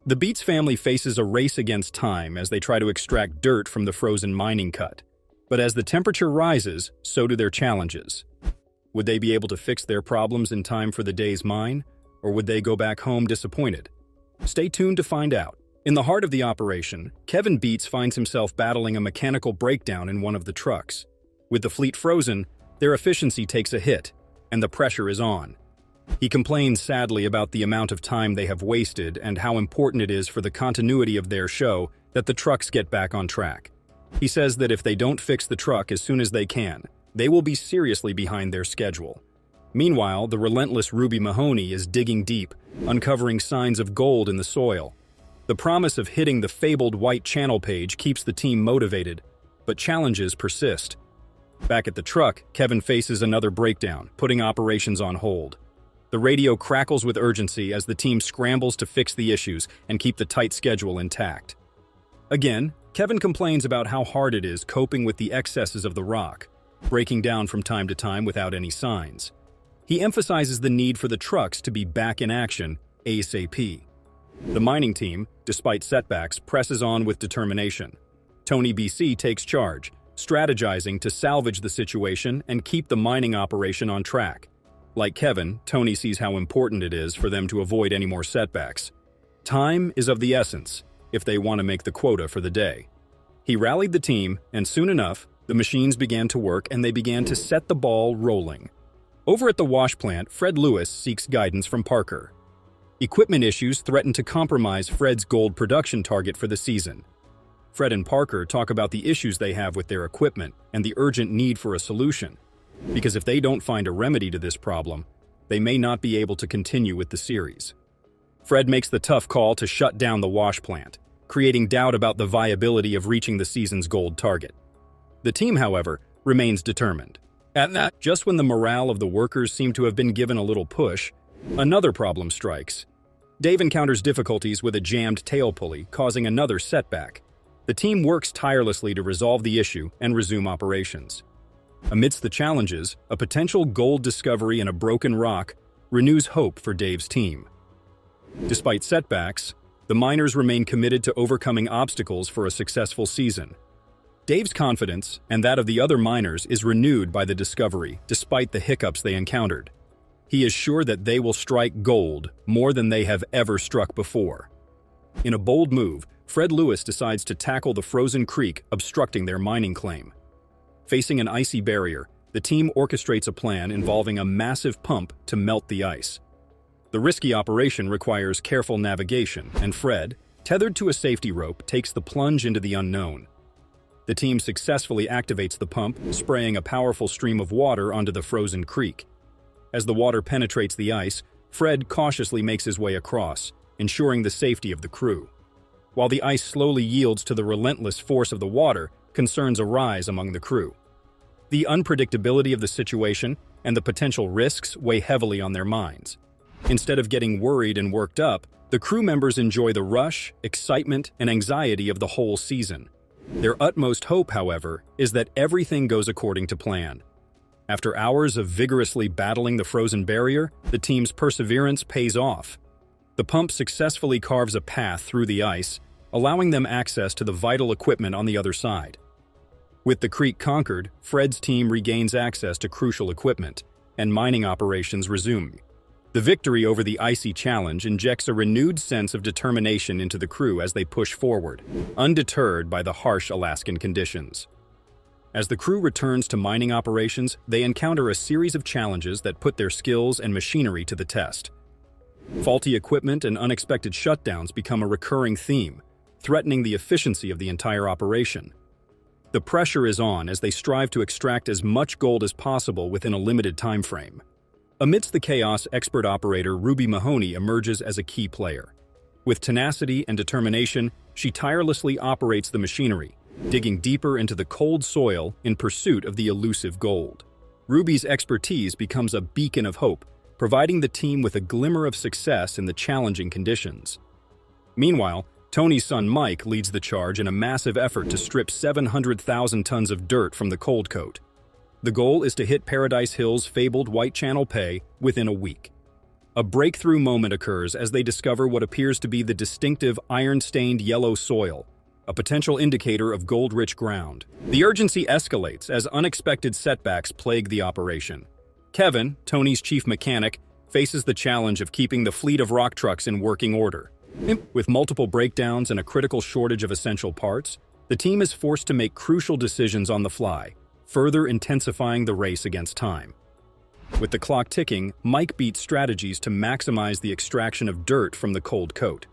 The BEETS family faces a race against time as they try to extract dirt from the frozen mining cut. But as the temperature rises, so do their challenges. Would they be able to fix their problems in time for the day's mine, or would they go back home disappointed? Stay tuned to find out. In the heart of the operation, Kevin BEETS finds himself battling a mechanical breakdown in one of the trucks. With the fleet frozen, their efficiency takes a hit, and the pressure is on. He complains sadly about the amount of time they have wasted and how important it is for the continuity of their show that the trucks get back on track. He says that if they don't fix the truck as soon as they can, they will be seriously behind their schedule. Meanwhile, the relentless Ruby Mahoney is digging deep, uncovering signs of gold in the soil. The promise of hitting the fabled white channel page keeps the team motivated, but challenges persist. Back at the truck, Kevin faces another breakdown, putting operations on hold. The radio crackles with urgency as the team scrambles to fix the issues and keep the tight schedule intact. Again, Kevin complains about how hard it is coping with the excesses of the rock, breaking down from time to time without any signs. He emphasizes the need for the trucks to be back in action ASAP. The mining team, despite setbacks, presses on with determination. Tony BC takes charge, strategizing to salvage the situation and keep the mining operation on track. Like Kevin, Tony sees how important it is for them to avoid any more setbacks. Time is of the essence if they want to make the quota for the day. He rallied the team, and soon enough, the machines began to work and they began to set the ball rolling. Over at the wash plant, Fred Lewis seeks guidance from Parker. Equipment issues threaten to compromise Fred's gold production target for the season. Fred and Parker talk about the issues they have with their equipment and the urgent need for a solution. Because if they don't find a remedy to this problem, they may not be able to continue with the series. Fred makes the tough call to shut down the wash plant, creating doubt about the viability of reaching the season's gold target. The team, however, remains determined. Just when the morale of the workers seem to have been given a little push, another problem strikes. Dave encounters difficulties with a jammed tail pulley, causing another setback. The team works tirelessly to resolve the issue and resume operations. Amidst the challenges, a potential gold discovery in a broken rock renews hope for Dave's team. Despite setbacks, the miners remain committed to overcoming obstacles for a successful season. Dave's confidence, and that of the other miners, is renewed by the discovery, despite the hiccups they encountered. He is sure that they will strike gold more than they have ever struck before. In a bold move, Fred Lewis decides to tackle the frozen creek obstructing their mining claim. Facing an icy barrier, the team orchestrates a plan involving a massive pump to melt the ice. The risky operation requires careful navigation, and Fred, tethered to a safety rope, takes the plunge into the unknown. The team successfully activates the pump, spraying a powerful stream of water onto the frozen creek. As the water penetrates the ice, Fred cautiously makes his way across, ensuring the safety of the crew. While the ice slowly yields to the relentless force of the water, concerns arise among the crew. The unpredictability of the situation and the potential risks weigh heavily on their minds. Instead of getting worried and worked up, the crew members enjoy the rush, excitement, and anxiety of the whole season. Their utmost hope, however, is that everything goes according to plan. After hours of vigorously battling the frozen barrier, the team's perseverance pays off. The pump successfully carves a path through the ice, allowing them access to the vital equipment on the other side. With the creek conquered, Fred's team regains access to crucial equipment, and mining operations resume. The victory over the icy challenge injects a renewed sense of determination into the crew as they push forward, undeterred by the harsh Alaskan conditions. As the crew returns to mining operations, they encounter a series of challenges that put their skills and machinery to the test. Faulty equipment and unexpected shutdowns become a recurring theme, threatening the efficiency of the entire operation. The pressure is on as they strive to extract as much gold as possible within a limited time frame. Amidst the chaos, expert operator Ruby Mahoney emerges as a key player. With tenacity and determination, she tirelessly operates the machinery, digging deeper into the cold soil in pursuit of the elusive gold. Ruby's expertise becomes a beacon of hope, providing the team with a glimmer of success in the challenging conditions. Meanwhile, Tony's son Mike leads the charge in a massive effort to strip 700,000 tons of dirt from the cold coat. The goal is to hit Paradise Hill's fabled White Channel Pay within a week. A breakthrough moment occurs as they discover what appears to be the distinctive iron-stained yellow soil, a potential indicator of gold-rich ground. The urgency escalates as unexpected setbacks plague the operation. Kevin, Tony's chief mechanic, faces the challenge of keeping the fleet of rock trucks in working order. With multiple breakdowns and a critical shortage of essential parts, the team is forced to make crucial decisions on the fly, further intensifying the race against time. With the clock ticking, Mike beats strategies to maximize the extraction of dirt from the cold coat.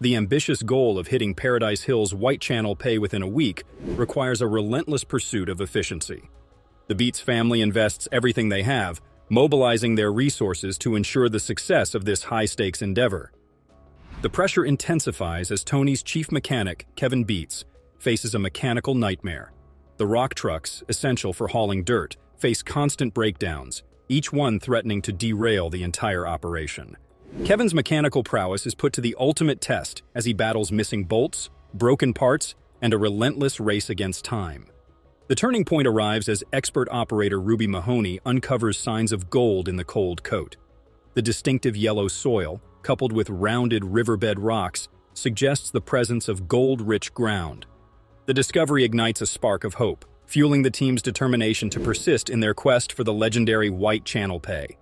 The ambitious goal of hitting Paradise Hill's White Channel pay within a week requires a relentless pursuit of efficiency. The BEETS family invests everything they have, mobilizing their resources to ensure the success of this high-stakes endeavor. The pressure intensifies as Tony's chief mechanic, Kevin Beets, faces a mechanical nightmare. The rock trucks, essential for hauling dirt, face constant breakdowns, each one threatening to derail the entire operation. Kevin's mechanical prowess is put to the ultimate test as he battles missing bolts, broken parts, and a relentless race against time. The turning point arrives as expert operator Ruby Mahoney uncovers signs of gold in the cold coat. The distinctive yellow soil, coupled with rounded riverbed rocks, suggests the presence of gold-rich ground. The discovery ignites a spark of hope, fueling the team's determination to persist in their quest for the legendary White Channel pay.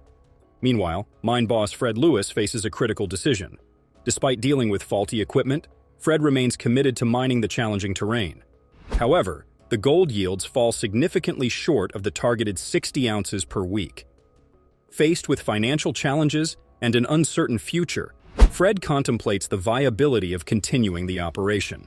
Meanwhile, mine boss Fred Lewis faces a critical decision. Despite dealing with faulty equipment, Fred remains committed to mining the challenging terrain. However, the gold yields fall significantly short of the targeted 60 ounces per week. Faced with financial challenges and an uncertain future, Fred contemplates the viability of continuing the operation.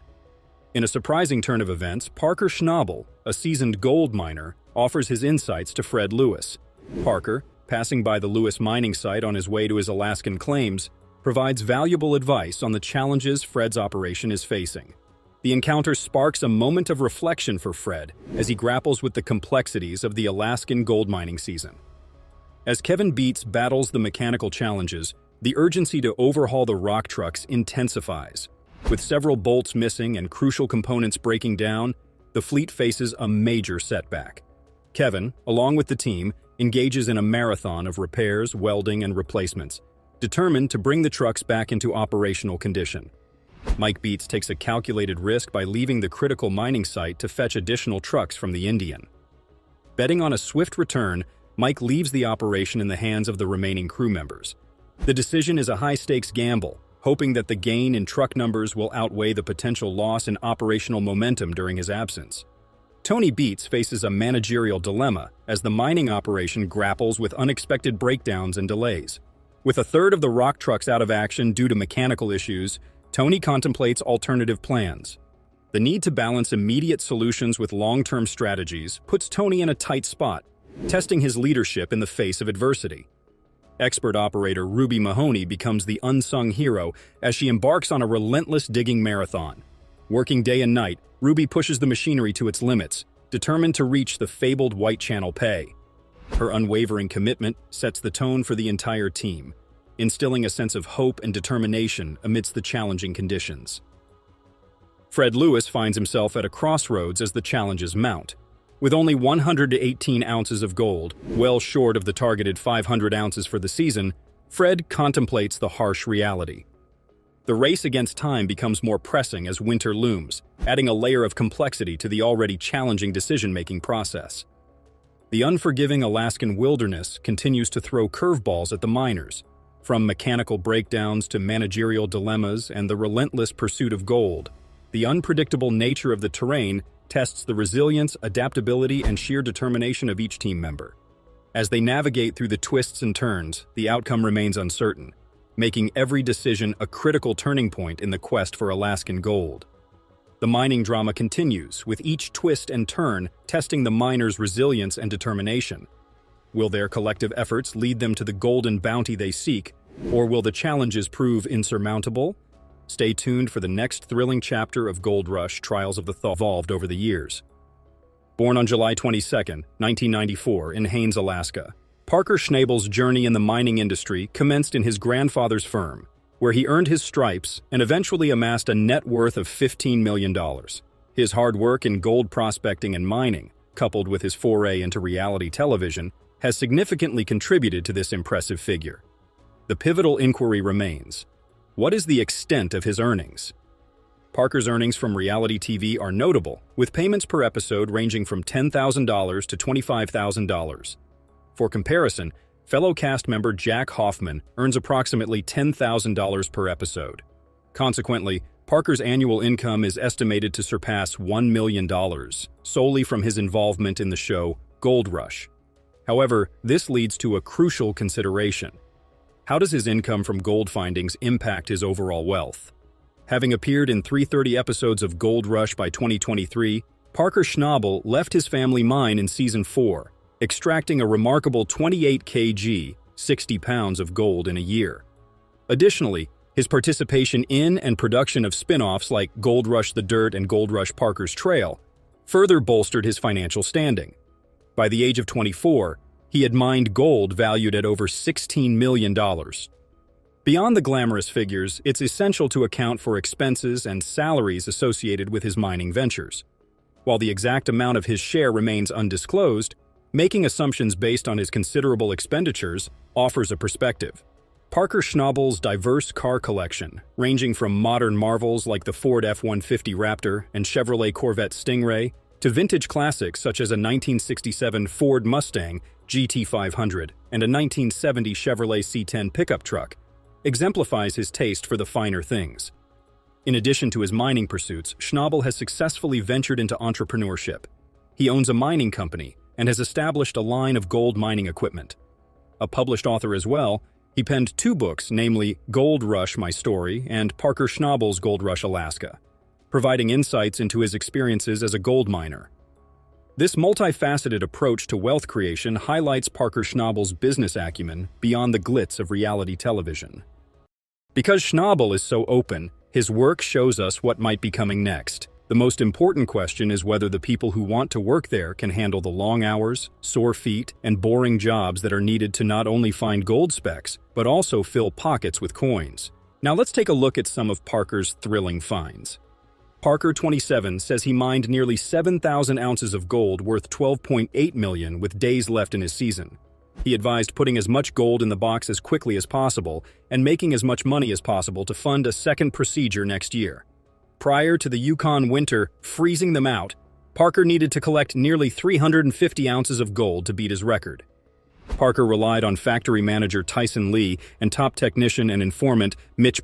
In a surprising turn of events, Parker Schnabel, a seasoned gold miner, offers his insights to Fred Lewis. Parker, passing by the Lewis mining site on his way to his Alaskan claims, provides valuable advice on the challenges Fred's operation is facing. The encounter sparks a moment of reflection for Fred as he grapples with the complexities of the Alaskan gold mining season. As Kevin Beets battles the mechanical challenges, the urgency to overhaul the rock trucks intensifies. With several bolts missing and crucial components breaking down, the fleet faces a major setback. Kevin, along with the team, engages in a marathon of repairs, welding, and replacements, determined to bring the trucks back into operational condition. Mike Beets takes a calculated risk by leaving the critical mining site to fetch additional trucks from the Indian. Betting on a swift return, Mike leaves the operation in the hands of the remaining crew members. The decision is a high-stakes gamble, hoping that the gain in truck numbers will outweigh the potential loss in operational momentum during his absence. Tony Beets faces a managerial dilemma as the mining operation grapples with unexpected breakdowns and delays. With a third of the rock trucks out of action due to mechanical issues, Tony contemplates alternative plans. The need to balance immediate solutions with long-term strategies puts Tony in a tight spot, testing his leadership in the face of adversity. Expert operator Ruby Mahoney becomes the unsung hero as she embarks on a relentless digging marathon. Working day and night, Ruby pushes the machinery to its limits, determined to reach the fabled White Channel pay. Her unwavering commitment sets the tone for the entire team, instilling a sense of hope and determination amidst the challenging conditions. Fred Lewis finds himself at a crossroads as the challenges mount. With only 118 ounces of gold, well short of the targeted 500 ounces for the season, Fred contemplates the harsh reality. The race against time becomes more pressing as winter looms, adding a layer of complexity to the already challenging decision-making process. The unforgiving Alaskan wilderness continues to throw curveballs at the miners, from mechanical breakdowns to managerial dilemmas and the relentless pursuit of gold. The unpredictable nature of the terrain tests the resilience, adaptability, and sheer determination of each team member. As they navigate through the twists and turns, the outcome remains uncertain, making every decision a critical turning point in the quest for Alaskan gold. The mining drama continues, with each twist and turn testing the miners' resilience and determination. Will their collective efforts lead them to the golden bounty they seek, or will the challenges prove insurmountable? Stay tuned for the next thrilling chapter of Gold Rush Trials of the Thought evolved over the years. Born on July 22, 1994, in Haines, Alaska, Parker Schnabel's journey in the mining industry commenced in his grandfather's firm, where he earned his stripes and eventually amassed a net worth of $15 million. His hard work in gold prospecting and mining, coupled with his foray into reality television, has significantly contributed to this impressive figure. The pivotal inquiry remains. What is the extent of his earnings? Parker's earnings from reality TV are notable, with payments per episode ranging from $10,000 to $25,000. For comparison, fellow cast member Jack Hoffman earns approximately $10,000 per episode. Consequently, Parker's annual income is estimated to surpass $1 million, solely from his involvement in the show Gold Rush. However, this leads to a crucial consideration. How does his income from gold findings impact his overall wealth? Having appeared in 330 episodes of Gold Rush by 2023, Parker Schnabel left his family mine in Season 4, extracting a remarkable 28 kg, 60 pounds of gold in a year. Additionally, his participation in and production of spin-offs like Gold Rush The Dirt and Gold Rush Parker's Trail further bolstered his financial standing. By the age of 24, he had mined gold valued at over $16 million. Beyond the glamorous figures, it's essential to account for expenses and salaries associated with his mining ventures. While the exact amount of his share remains undisclosed, making assumptions based on his considerable expenditures offers a perspective. Parker Schnabel's diverse car collection, ranging from modern marvels like the Ford F-150 Raptor and Chevrolet Corvette Stingray, to vintage classics such as a 1967 Ford Mustang GT500 and a 1970 Chevrolet C10 pickup truck, exemplifies his taste for the finer things. In addition to his mining pursuits, Schnabel has successfully ventured into entrepreneurship. He owns a mining company and has established a line of gold mining equipment. A published author as well, he penned 2 books, namely Gold Rush: My Story and Parker Schnabel's Gold Rush Alaska, providing insights into his experiences as a gold miner. This multifaceted approach to wealth creation highlights Parker Schnabel's business acumen beyond the glitz of reality television. Because Schnabel is so open, his work shows us what might be coming next. The most important question is whether the people who want to work there can handle the long hours, sore feet, and boring jobs that are needed to not only find gold specks, but also fill pockets with coins. Now let's take a look at some of Parker's thrilling finds. Parker, 27, says he mined nearly 7,000 ounces of gold worth $12.8 million with days left in his season. He advised putting as much gold in the box as quickly as possible and making as much money as possible to fund a second procedure next year. Prior to the Yukon winter freezing them out, Parker needed to collect nearly 350 ounces of gold to beat his record. Parker relied on factory manager Tyson and top technician and informant Mitch.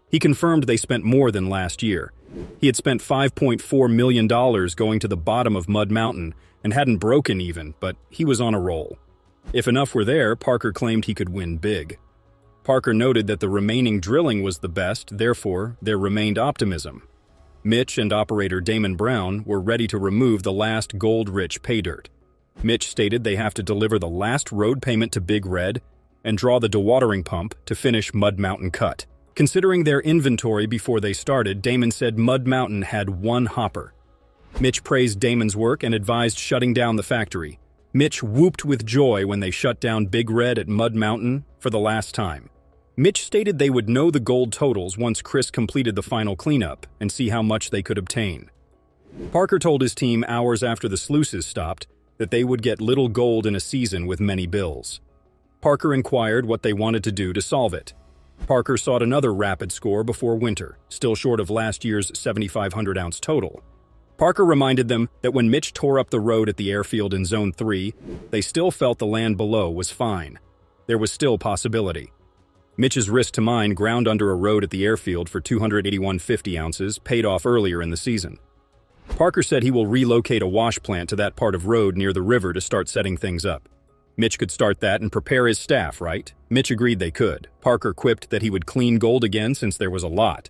He confirmed they spent more than last year. He had spent $5.4 million going to the bottom of Mud Mountain and hadn't broken even, but he was on a roll. If enough were there, Parker claimed he could win big. Parker noted that the remaining drilling was the best, therefore, there remained optimism. Mitch and operator Damon Brown were ready to remove the last gold-rich pay dirt. Mitch stated they have to deliver the last road payment to Big Red and draw the dewatering pump to finish Mud Mountain Cut. Considering their inventory before they started, Damon said Mud Mountain had 1 hopper. Mitch praised Damon's work and advised shutting down the factory. Mitch whooped with joy when they shut down Big Red at Mud Mountain for the last time. Mitch stated they would know the gold totals once Chris completed the final cleanup and see how much they could obtain. Parker told his team hours after the sluices stopped that they would get little gold in a season with many bills. Parker inquired what they wanted to do to solve it. Parker sought another rapid score before winter, still short of last year's 7,500-ounce total. Parker reminded them that when Mitch tore up the road at the airfield in Zone 3, they still felt the land below was fine. There was still possibility. Mitch's risk to mine ground under a road at the airfield for 281.50 ounces paid off earlier in the season. Parker said he will relocate a wash plant to that part of road near the river to start setting things up. Mitch could start that and prepare his staff, right? Mitch agreed they could. Parker quipped that he would clean gold again since there was a lot.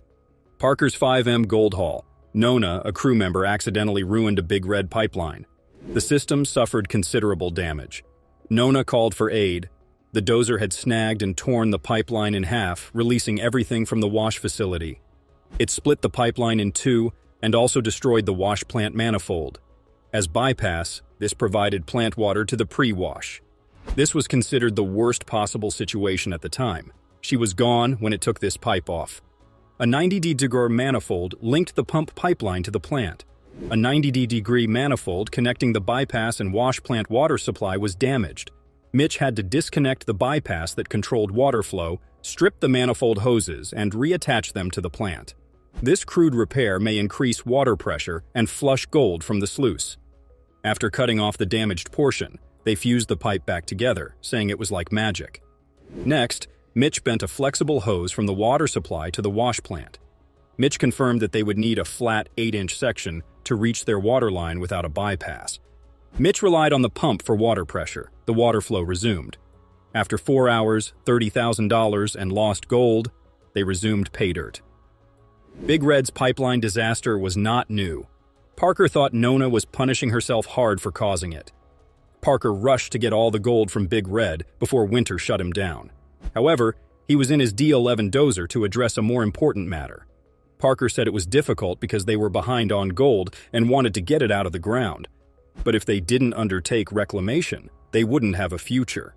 Parker's 5M gold haul. Nona, a crew member, accidentally ruined a Big Red pipeline. The system suffered considerable damage. Nona called for aid. The dozer had snagged and torn the pipeline in half, releasing everything from the wash facility. It split the pipeline in 2 and also destroyed the wash plant manifold. As bypass, this provided plant water to the pre-wash. This was considered the worst possible situation at the time. She was gone when it took this pipe off. A 90-degree manifold linked the pump pipeline to the plant. A 90-degree manifold connecting the bypass and wash plant water supply was damaged. Mitch had to disconnect the bypass that controlled water flow, strip the manifold hoses, and reattach them to the plant. This crude repair may increase water pressure and flush gold from the sluice. After cutting off the damaged portion, they fused the pipe back together, saying it was like magic. Next, Mitch bent a flexible hose from the water supply to the wash plant. Mitch confirmed that they would need a flat 8-inch section to reach their water line without a bypass. Mitch relied on the pump for water pressure. The water flow resumed. After 4 hours, $30,000, and lost gold, they resumed pay dirt. Big Red's pipeline disaster was not new. Parker thought Nona was punishing herself hard for causing it. Parker rushed to get all the gold from Big Red before winter shut him down. However, he was in his D11 dozer to address a more important matter. Parker said it was difficult because they were behind on gold and wanted to get it out of the ground. But if they didn't undertake reclamation, they wouldn't have a future.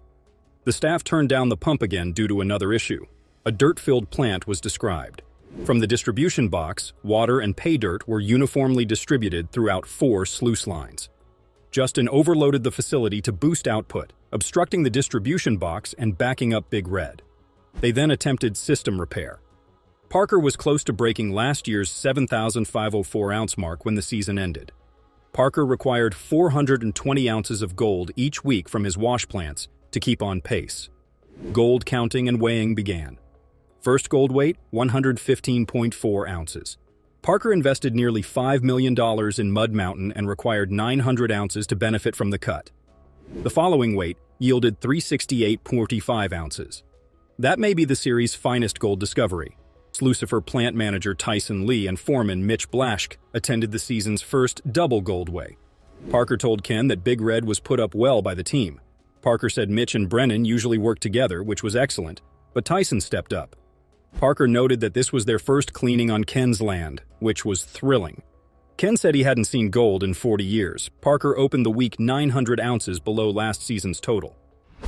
The staff turned down the pump again due to another issue. A dirt-filled plant was described. From the distribution box, water and pay dirt were uniformly distributed throughout 4 sluice lines. Justin overloaded the facility to boost output, obstructing the distribution box and backing up Big Red. They then attempted system repair. Parker was close to breaking last year's 7,504 ounce mark when the season ended. Parker required 420 ounces of gold each week from his wash plants to keep on pace. Gold counting and weighing began. First gold weight, 115.4 ounces. Parker invested nearly $5 million in Mud Mountain and required 900 ounces to benefit from the cut. The following weight yielded 368.45 ounces. That may be the series' finest gold discovery. Lucifer plant manager Tyson Lee and foreman Mitch Blaschke attended the season's first double gold weigh. Parker told Ken that Big Red was put up well by the team. Parker said Mitch and Brennan usually worked together, which was excellent, but Tyson stepped up. Parker noted that this was their first cleaning on Ken's land, which was thrilling. Ken said he hadn't seen gold in 40 years. Parker opened the week 900 ounces below last season's total.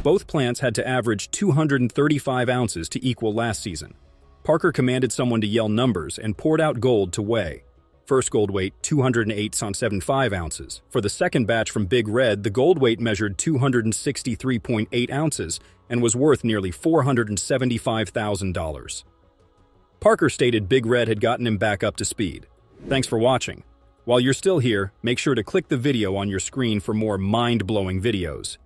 Both plants had to average 235 ounces to equal last season. Parker commanded someone to yell numbers and poured out gold to weigh. First gold weight, 208.75 ounces. For the second batch from Big Red, the gold weight measured 263.8 ounces and was worth nearly $475,000. Parker stated Big Red had gotten him back up to speed. Thanks for watching. While you're still here, make sure to click the video on your screen for more mind-blowing videos.